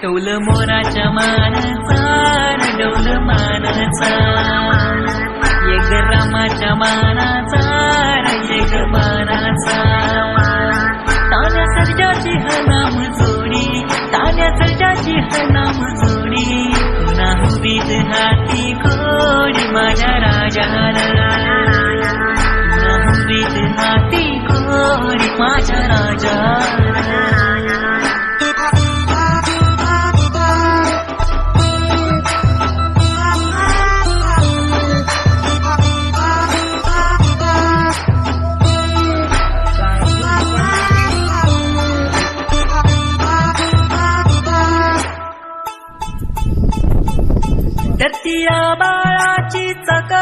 डौल मोराच्या मानाचा डौल मानाचा एक रामाच्या मानाचा एक मानाचा तान्या सर्जाची हनाम जोडी तान्या सर्जाची हनाम जोडी पुन्हा हुबीत हाती घोडी माझ्या राजाला पुन्हा हुबीत हाती घोडी माझ्या राजाला दत्तिया बाळाची चक